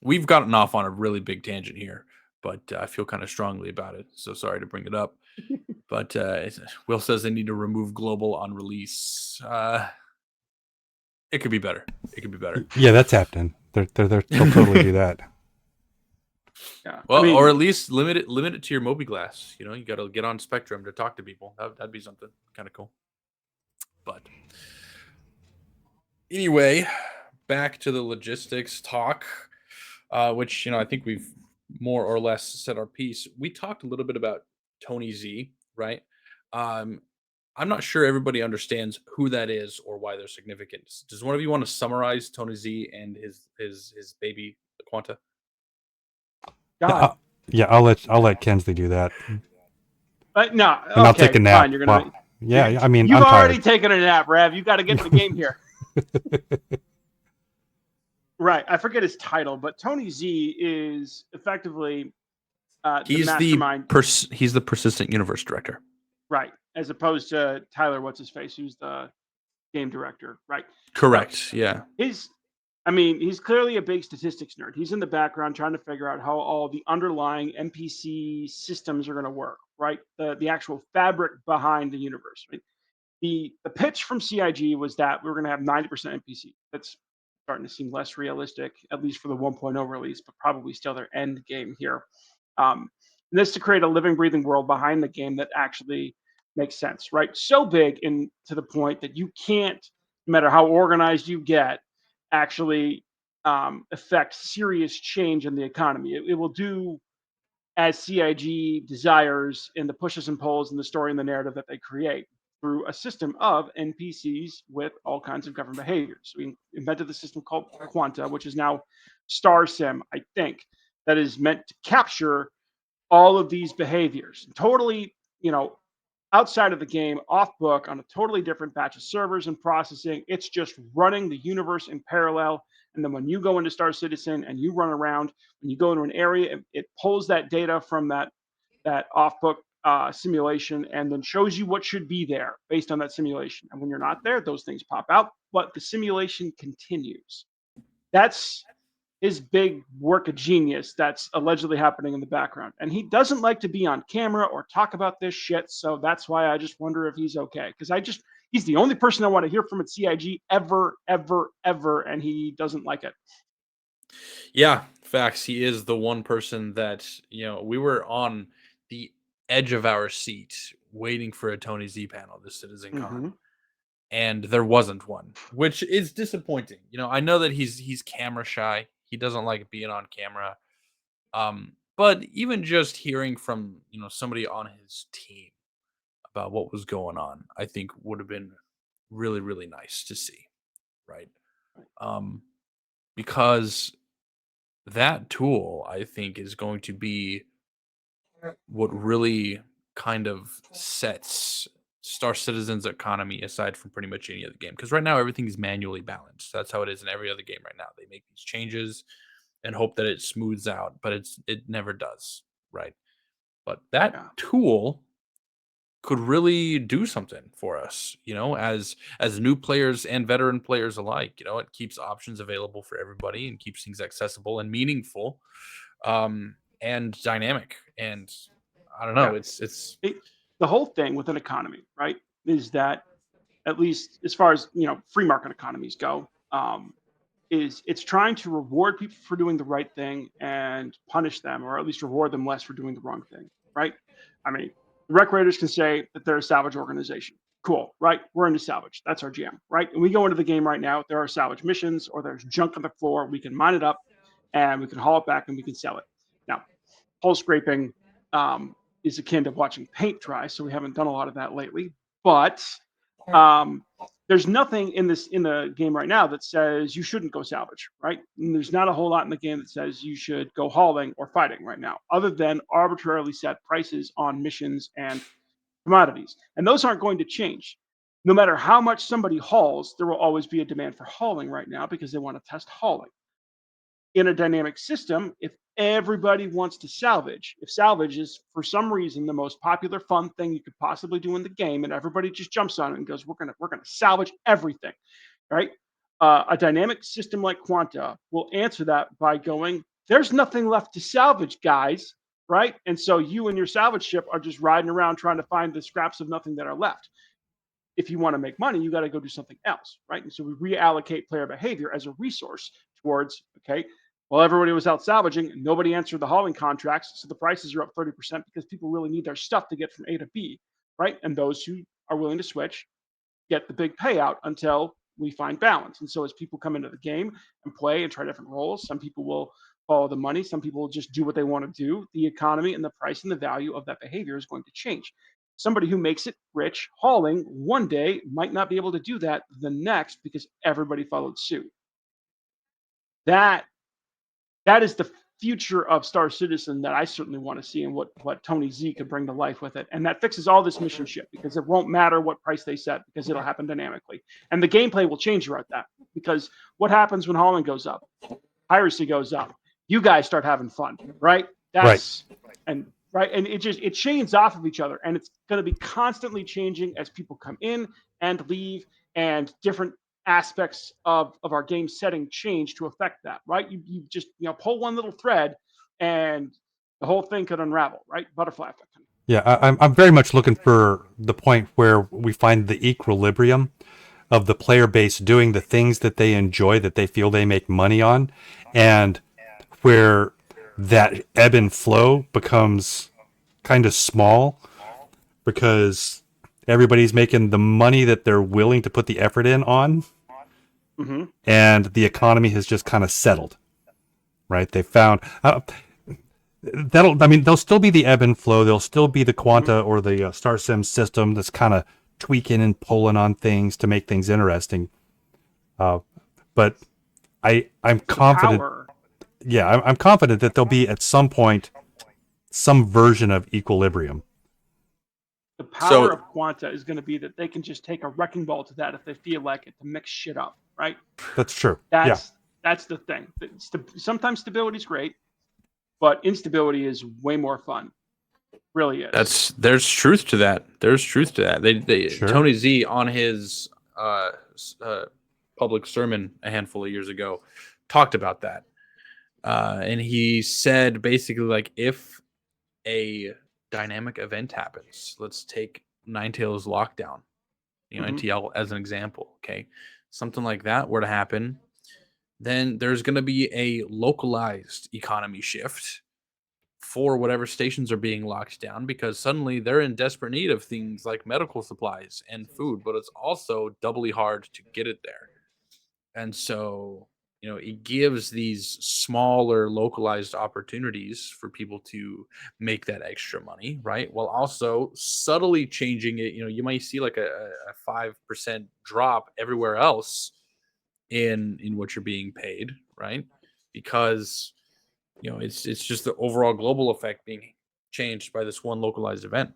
we've gotten off on a really big tangent here, but I feel kind of strongly about it, so sorry to bring it up. But Will says they need to remove global on release. It could be better. It could be better. Yeah, that's happening. They'll totally do that. Yeah. Well, I mean, or at least limit it to your Moby Glass. You got to get on Spectrum to talk to people. That'd be something kind of cool. But anyway, back to the logistics talk, which I think we've more or less said our piece. We talked a little bit about Tony Z, right? Um, I'm not sure everybody understands who that is or why they're significant. Does one of you want to summarize Tony Z and his baby Quanta? Yeah, God. I'll let Kensley do that, No. and I'll Okay, take a nap. fine. You're Well, gonna. yeah, I mean, You've I'm already tired. taken a nap, Rav. You got to get in the game here. Right. I forget his title, but Tony Z is effectively the He's mastermind. He's the persistent universe director. Right. As opposed to Tyler, what's his face, who's the game director. Right. Correct. Yeah. He's clearly a big statistics nerd. He's in the background trying to figure out how all the underlying NPC systems are going to work, right? The actual fabric behind the universe. Right? The pitch from CIG was that we were going to have 90% NPC. That's starting to seem less realistic, at least for the 1.0 release, but probably still their end game here. And this to create a living, breathing world behind the game that actually makes sense, right? So big and to the point that you can't, no matter how organized you get, actually affect serious change in the economy. It will do as CIG desires in the pushes and pulls in the story and the narrative that they create through a system of NPCs with all kinds of governed behaviors. We invented the system called Quanta, which is now Star Sim, I think, that is meant to capture all of these behaviors. Totally, outside of the game, off book, on a totally different batch of servers and processing. It's just running the universe in parallel. And then when you go into Star Citizen and you run around, when you go into an area, it pulls that data from that off book simulation and then shows you what should be there based on that simulation. And when you're not there, those things pop out, but the simulation continues. That's his big work of genius that's allegedly happening in the background. And he doesn't like to be on camera or talk about this shit. So that's why I just wonder if he's okay. Because he's the only person I want to hear from at CIG ever, ever, ever. And he doesn't like it. Yeah, facts. He is the one person that, we were on the edge of our seat waiting for a Tony Z panel this CitizenCon. Mm-hmm. And there wasn't one, which is disappointing. I know that he's camera shy. He doesn't like being on camera. But even just hearing from, somebody on his team about what was going on, I think would have been really, really nice to see. Right. Because that tool, I think, is going to be what really kind of sets Star Citizen's economy aside from pretty much any other game. Because right now, everything is manually balanced. That's how it is in every other game right now. They make these changes and hope that it smooths out, but it never does, right? But that tool could really do something for us, as new players and veteran players alike. It keeps options available for everybody and keeps things accessible and meaningful, and dynamic. And I don't know, it's the whole thing with an economy, right, is that, at least as far as free market economies go, is it's trying to reward people for doing the right thing and punish them, or at least reward them less for doing the wrong thing, right? I mean, the Rec Raiders can say that they're a salvage organization. Cool, right? We're into salvage. That's our jam, right? And we go into the game right now, there are salvage missions or there's junk on the floor. We can mine it up and we can haul it back and we can sell it. Now, hull scraping is akin to watching paint dry, so we haven't done a lot of that lately. But there's nothing in the game right now that says you shouldn't go salvage, right? And there's not a whole lot in the game that says you should go hauling or fighting right now, other than arbitrarily set prices on missions and commodities. And those aren't going to change. No matter how much somebody hauls, there will always be a demand for hauling right now because they want to test hauling. In a dynamic system, if everybody wants to salvage, if salvage is for some reason the most popular fun thing you could possibly do in the game, and everybody just jumps on it and goes, we're gonna salvage everything, right? A dynamic system like Quanta will answer that by going, there's nothing left to salvage, guys, right? And so you and your salvage ship are just riding around trying to find the scraps of nothing that are left. If you want to make money, you got to go do something else, right? And so we reallocate player behavior as a resource towards, okay, well, everybody was out salvaging and nobody answered the hauling contracts. So the prices are up 30% because people really need their stuff to get from A to B, right? And those who are willing to switch get the big payout until we find balance. And so as people come into the game and play and try different roles, some people will follow the money. Some people will just do what they want to do. The economy and the price and the value of that behavior is going to change. Somebody who makes it rich hauling one day might not be able to do that the next because everybody followed suit. That is the future of Star Citizen that I certainly want to see, and what Tony Z could bring to life with it. And that fixes all this mission shit because it won't matter what price they set because it'll happen dynamically. And the gameplay will change throughout that. Because what happens when Holland goes up? Piracy goes up. You guys start having fun, right? That's and right, and it chains off of each other, and it's going to be constantly changing as people come in and leave, and different aspects of our game setting change to affect that, right? You just pull one little thread, and the whole thing could unravel, right? Butterfly effect. Yeah, I'm very much looking for the point where we find the equilibrium of the player base doing the things that they enjoy, that they feel they make money on, and where that ebb and flow becomes kind of small because everybody's making the money that they're willing to put the effort in on, and the economy has just kind of settled, right? They found there'll still be the ebb and flow. There'll still be the Quanta or the Star Sim system that's kind of tweaking and pulling on things to make things interesting. But I'm confident. Yeah, I'm confident that there'll be at some point some version of equilibrium. The power of Quanta is going to be that they can just take a wrecking ball to that if they feel like it, to mix shit up, right? That's true. That's the thing. Sometimes stability is great, but instability is way more fun. It really is. There's truth to that. They Sure. Tony Z on his public sermon a handful of years ago talked about that, and he said basically, like, if a dynamic event happens, let's take Ninetales lockdown, NTL as an example. Okay, something like that were to happen, then there's going to be a localized economy shift for whatever stations are being locked down, because suddenly they're in desperate need of things like medical supplies and food, but it's also doubly hard to get it there. And so, it gives these smaller localized opportunities for people to make that extra money, right? While also subtly changing it. You might see like a 5% drop everywhere else in what you're being paid, right? Because it's just the overall global effect being changed by this one localized event,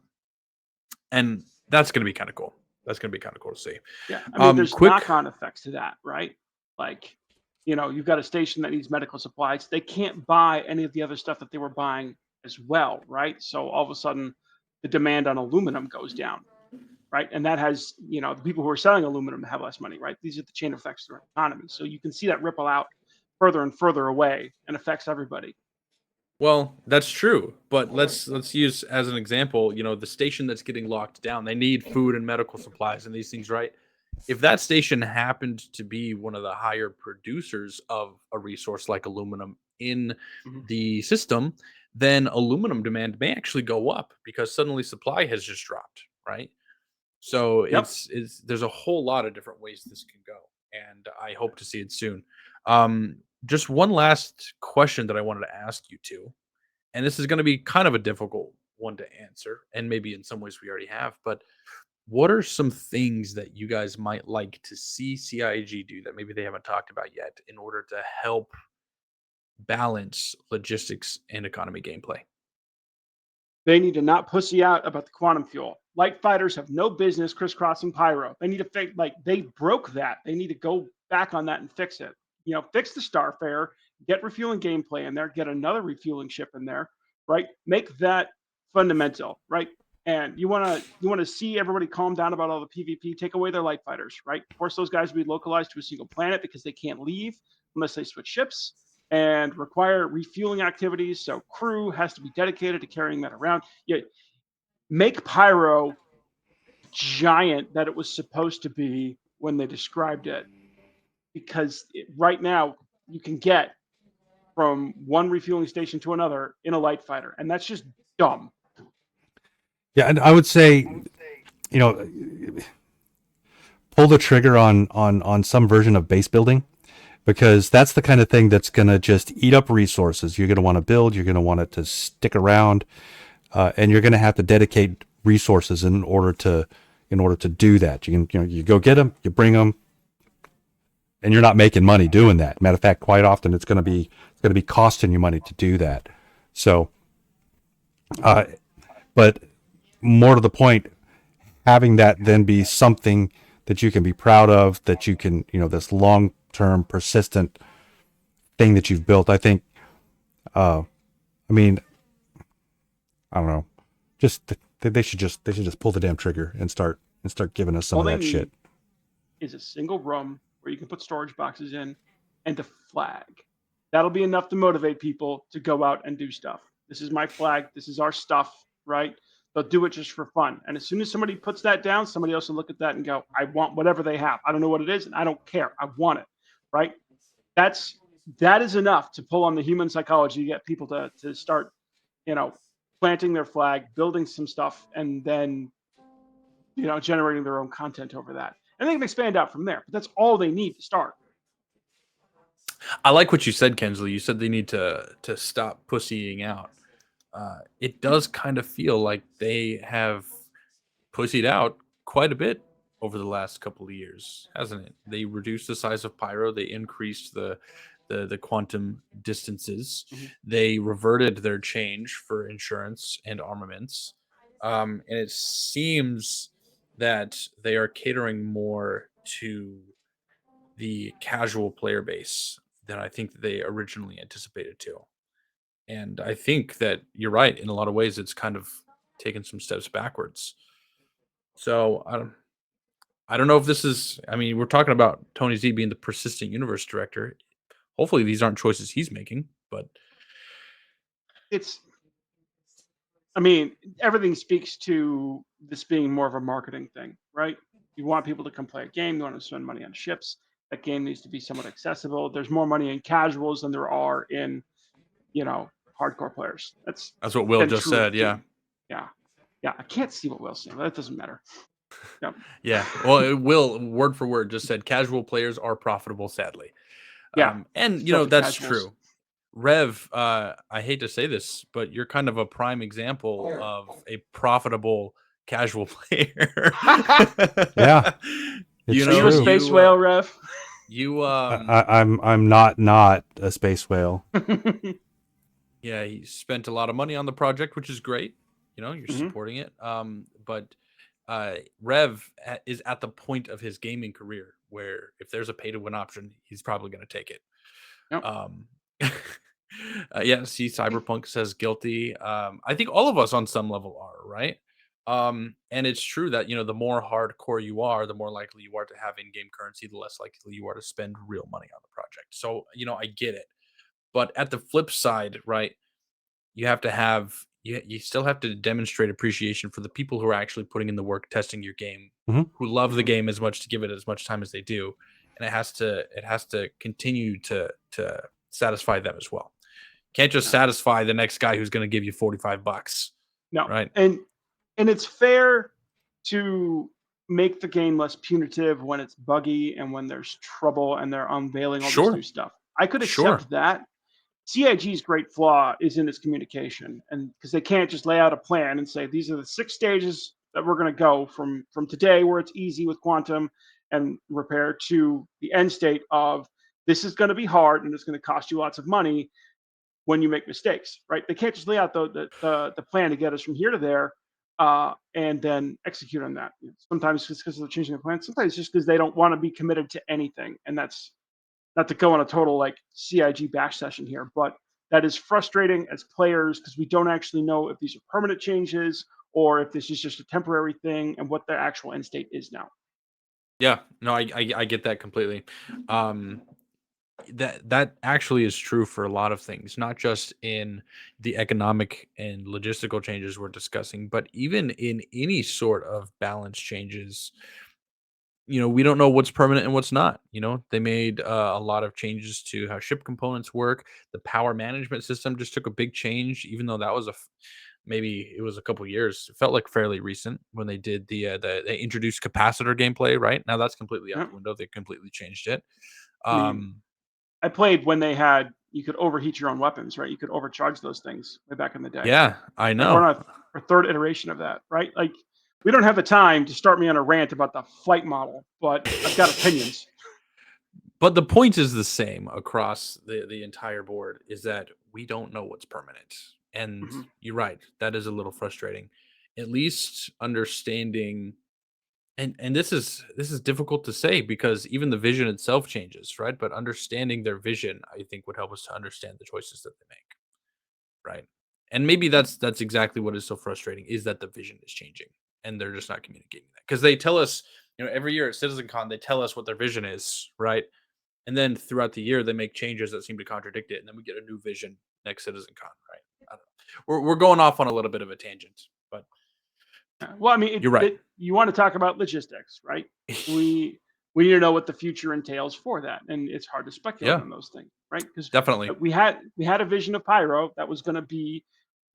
and that's going to be kind of cool. That's going to be kind of cool to see. Yeah, I mean, there's knock-on effects to that, right? Like, you've got a station that needs medical supplies. They can't buy any of the other stuff that they were buying as well, right? So all of a sudden, the demand on aluminum goes down, right? And that has, the people who are selling aluminum have less money, right? These are the chain effects to our economy. So you can see that ripple out further and further away and affects everybody. Well, that's true, but let's use as an example, the station that's getting locked down. They need food and medical supplies and these things, right? If that station happened to be one of the higher producers of a resource like aluminum in the system, then aluminum demand may actually go up because suddenly supply has just dropped, right? So there's a whole lot of different ways this can go, and I hope to see it soon. Just one last question that I wanted to ask you two, and this is going to be kind of a difficult one to answer, and maybe in some ways we already have, but what are some things that you guys might like to see CIG do that maybe they haven't talked about yet in order to help balance logistics and economy gameplay? They need to not pussy out about the quantum fuel. Light fighters have no business crisscrossing Pyro. They need to fix, they broke that. They need to go back on that and fix it. Fix the Starfare, get refueling gameplay in there, get another refueling ship in there, right? Make that fundamental, right? And you want to see everybody calm down about all the PvP. Take away their light fighters, right? Force those guys to be localized to a single planet because they can't leave unless they switch ships, and require refueling activities. So crew has to be dedicated to carrying that around. Make Pyro giant that it was supposed to be when they described it, because right now you can get from one refueling station to another in a light fighter, and that's just dumb. Yeah, and I would say, pull the trigger on some version of base building, because that's the kind of thing that's going to just eat up resources. You're going to want to build, you're going to want it to stick around, and you're going to have to dedicate resources in order to do that. You go get them, you bring them, and you're not making money doing that. Matter of fact, quite often it's going to be costing you money to do that. So, but more to the point, having that then be something that you can be proud of, that you can, this long term persistent thing that you've built. I think, I mean, I don't know, just they should just pull the damn trigger and start giving us some All of they that shit. need is a single room where you can put storage boxes in and a flag. That'll be enough to motivate people to go out and do stuff. This is my flag. This is our stuff, right? They'll do it just for fun. And as soon as somebody puts that down, somebody else will look at that and go, I want whatever they have. I don't know what it is, and I don't care. I want it, right? That is enough to pull on the human psychology to get people to start, you know, planting their flag, building some stuff, and then, you know, generating their own content over that. And they can expand out from there. But that's all they need to start. I like what you said, Kensley. You said they need to stop pussying out. It does kind of feel like they have pussied out quite a bit over the last couple of years, hasn't it? They reduced the size of Pyro. They increased the quantum distances. Mm-hmm. They reverted their change for insurance and armaments. And it seems that they are catering more to the casual player base than I think they originally anticipated to. And I think that you're right. In a lot of ways, it's kind of taken some steps backwards. So I don't know if this is. I mean, we're talking about Tony Z being the persistent universe director. Hopefully, these aren't choices he's making. But It's, I mean, everything speaks to this being more of a marketing thing, right? You want people to come play a game. You want to spend money on ships. That game needs to be somewhat accessible. There's more money in casuals than there are in, you know, hardcore players. That's what Will been just true of said. Yeah. yeah, yeah. I can't see what Will's saying, but that doesn't matter. Yep. Yeah. Well, Will, word for word, just said casual players are profitable, sadly. Yeah. And, you know, Filthy that's casuals. true. Rev, I hate to say this, but you're kind of a prime example of a profitable casual player. Yeah, You it's Are you a know, true. space you, whale, Rev? you, I'm not a space whale. yeah, he spent a lot of money on the project, which is great. You know, you're Mhm. supporting it. But Rev is at the point of his gaming career where if there's a pay to win option, he's probably going to take it. Yep. Yeah, see, Cyberpunk says guilty. I think all of us on some level are, right? And it's true that, you know, the more hardcore you are, the more likely you are to have in-game currency, the less likely you are to spend real money on the project. So, you know, I get it. But at the flip side, right, you have to have you still have to demonstrate appreciation for the people who are actually putting in the work testing your game, Mhm. who love the Mhm. game as much to give it as much time as they do, and it has to continue to satisfy them as well. Can't just Yeah. satisfy the next guy who's going to give you $45, No, right? and it's fair to make the game less punitive when it's buggy and when there's trouble and they're unveiling all this Sure. new stuff. I could Sure. accept that. CIG's great flaw is in its communication, and because they can't just lay out a plan and say these are the 6 stages that we're going to go from today, where it's easy with quantum and repair, to the end state of this is going to be hard and it's going to cost you lots of money when you make mistakes, right? They can't just lay out the plan to get us from here to there, and then execute on that. Sometimes it's because they're changing the plan. Sometimes it's just because they don't want to be committed to anything, and that's not to go on a total like CIG bash session here, but that is frustrating as players because we don't actually know if these are permanent changes or if this is just a temporary thing and what the actual end state is now. Yeah. No, I get that completely. Um, that actually is true for a lot of things, not just in the economic and logistical changes we're discussing, but even in any sort of balance changes. You know, we don't know what's permanent and what's not. You know, they made a lot of changes to how ship components work. The power management system just took a big change, even though that was maybe it was a couple years. It felt like fairly recent when they did they introduced capacitor gameplay. Right now, that's completely out Yeah. the window. They completely changed it. I mean, Um, I played when they had you could overheat your own weapons, right? You could overcharge those things way back in the day. yeah, I Like we're know. on a third iteration of that, right? Like we don't have the time to start me on a rant about the flight model, but I've got opinions. But the point is the same across the entire board, is that we don't know what's permanent. And Mhm. you're right, that is a little frustrating. At least understanding And this is difficult to say because even the vision itself changes, right? But understanding their vision, I think, would help us to understand the choices that they make, right? And maybe that's exactly what is so frustrating is that the vision is changing and they're just not communicating that because they tell us, every year at CitizenCon they tell us what their vision is, right? And then throughout the year they make changes that seem to contradict it, and then we get a new vision next CitizenCon, right? I don't know. We're going off on a little bit of a tangent, but Well, I mean, you're right. you want to talk about logistics, right? We we need to know what the future entails for that, and it's hard to speculate Yeah, on those things, right? Because definitely. we had a vision of Pyro that was going to be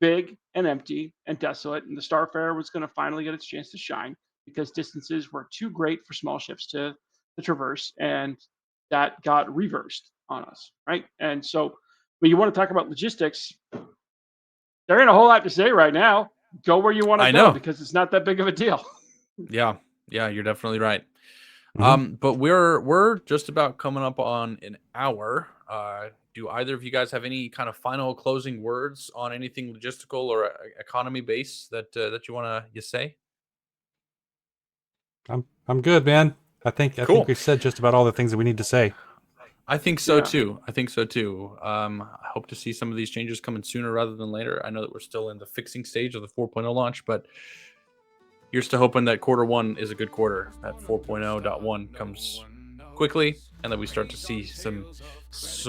big and empty and desolate, and the Starfarer was going to finally get its chance to shine because distances were too great for small ships to traverse, and that got reversed on us, right? And so, when you want to talk about logistics, there ain't a whole lot to say right now. Go where you want to I go know. because it's not that big of a deal. Yeah. Yeah, you're definitely right. Mhm. But we're just about coming up on an hour. Do either of you guys have any kind of final closing words on anything logistical or economy based that you say? I'm good, man. I think Cool. we've said just about all the things that we need to say. I think so Yeah. too. I think so too. I hope to see some of these changes coming sooner rather than later. I know that we're still in the fixing stage of the 4.0 launch, but here's to hoping that quarter one is a good quarter. That 4.0.1 comes quickly, and that we start to see some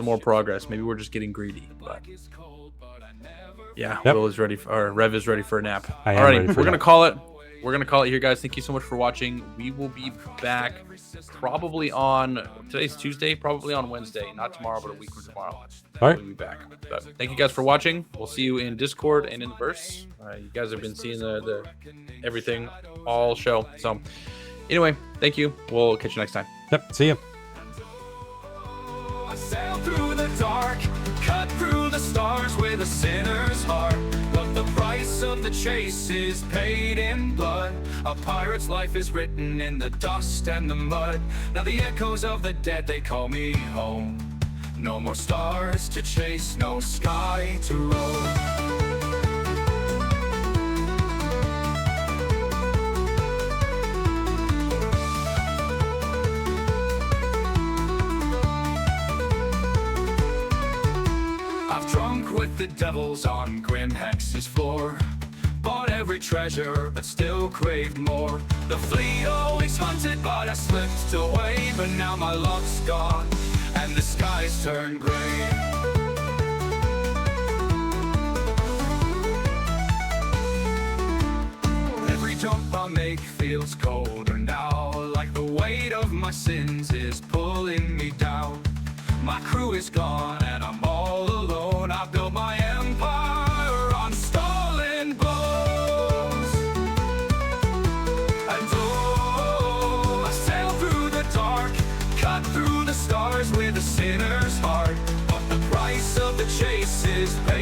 more progress. Maybe we're just getting greedy, but yeah, Yep. Will is ready, or Rev is ready for a nap. I am Alrighty, ready for we're a gonna nap. call it. We're gonna call it here, guys. Thank you so much for watching. We will be back probably on today's Tuesday, probably on Wednesday, not tomorrow, but a week from tomorrow. All right. We'll be back. But thank you guys for watching. We'll see you in Discord and in the verse. You guys have been seeing the everything all show. So anyway, thank you. We'll catch you next time. Yep. See ya. I sail through the dark, cut through the stars with a sinner's heart. But the price of the chase is paid in blood. A pirate's life is written in the dust and the mud. Now the echoes of the dead, they call me home. No more stars to chase, no sky to roam. I've drunk with the devils on Grim Hex's floor. Bought every treasure, but still craved more. The fleet always hunted, but I slipped away. But now my luck's gone, and the skies turn gray. Every jump I make feels colder now. Like the weight of my sins is pulling me down. My crew is gone and I'm all alone. I built my empire on stolen bones. And oh, I sail through the dark, cut through the stars with a sinner's heart. But the price of the chase is paid.